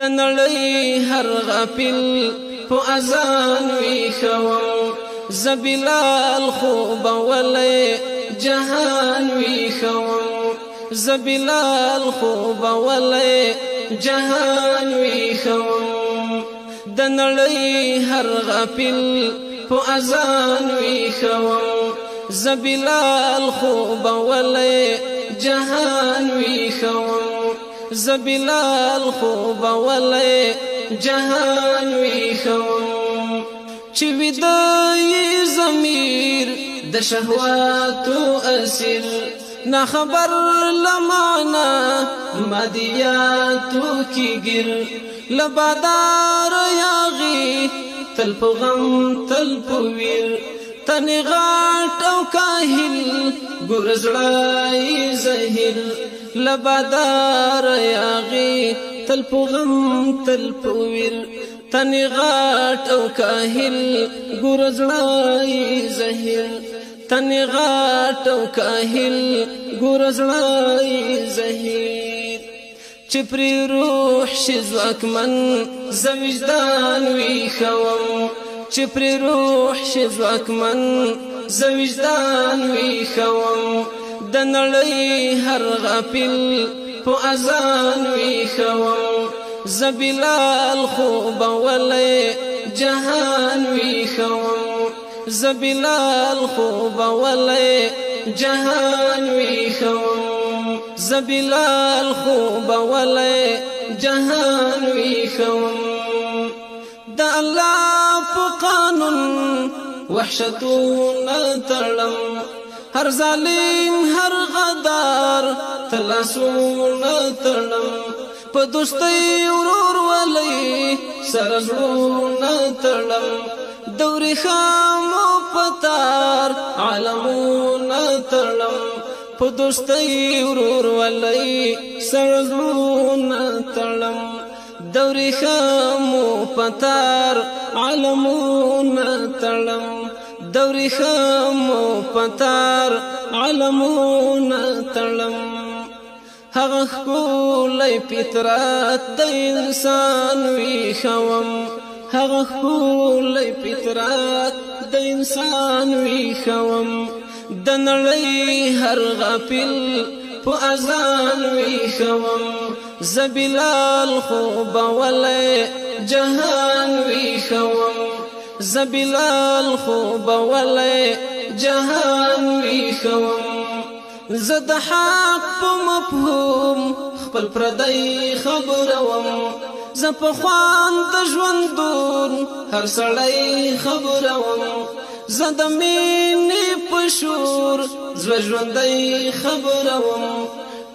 نړۍ هر غافل په اذان وی خوم زبلال خوب ولې جهان وی خوم زبلال خوب ولې جهان وی خوم د نړۍ هر غافل په اذان وی خوم زبلال خوب ولې جهان وی خوم زبلال خوب ولې جهان وی خوم چې ودای ضمیر د شهواتو اسیر نه خبر لمانا مادیاتو کی ګر لبادار یاغي تل په غم تل په ویر تنی غاټ او کاهل ګورزړای زهیر لبادار یاغي تل په غم تل په ویر تنی غاټ او کاهل ګورزړای زهیر تنی غاټ او کاهل ګورزړای زهیر چې پر روح شزوکمن زوجدان وی خوم چې پر روح شزوکمن زوجدان وی خوم د نړۍ هر غافل په اذان وی خوم زبلال خوب ولې جهان وی خوم زبلال خوب ولې جهان وی خوم زبلال خوب ولې جهان وی خوم د الله په قانون وحشتونه تړم هر ظالم هر غدار تلاسونه تړم په دوستۍ ورور ولې سره زړونه تړم دوري خامو پتار عالمونه تړم په دوستۍ ورور ولې سره زړونه تړم دوري خامو پتار عالمونه تړم دوري خامو پتار عالمونه تړم هغه ښکلی فطرت د انسان وی خوم هغه ښکلی فطرت د انسان وی خوم د نړۍ هر غافل په اذان وی خوم زبلال خوب ولې جهان وی خوم زبلال خوب ولې جهان وی خوم زد حق په مفهوم خپل پردی خبروم ز په خوان د ژوندون هر سړی خبروم ز د مینې په شور زړه ژوندی خبروم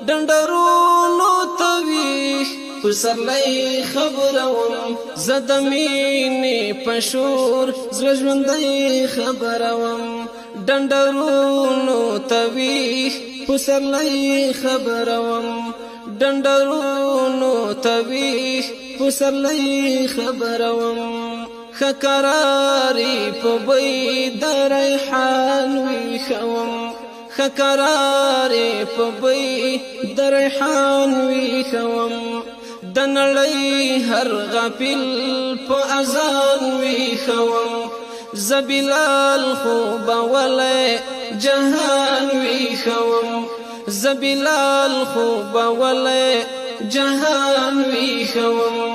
ډنډرونو تویښ په سرلی خبروم ز د مینې په شور زړه ژوندی خبروم ډنډرونو تویښ په سرلی خبروم ډنډرونو تویښ په سرلی خبروم ښه کراري په بوی د ریحان وی خوم ښه کراري په بوی د ریحان وی خوم د نړۍ هر غافل په اذان وی خوم زبلال خوب ولې جهان وی خوم زبلال خوب ولې جهان وی خوم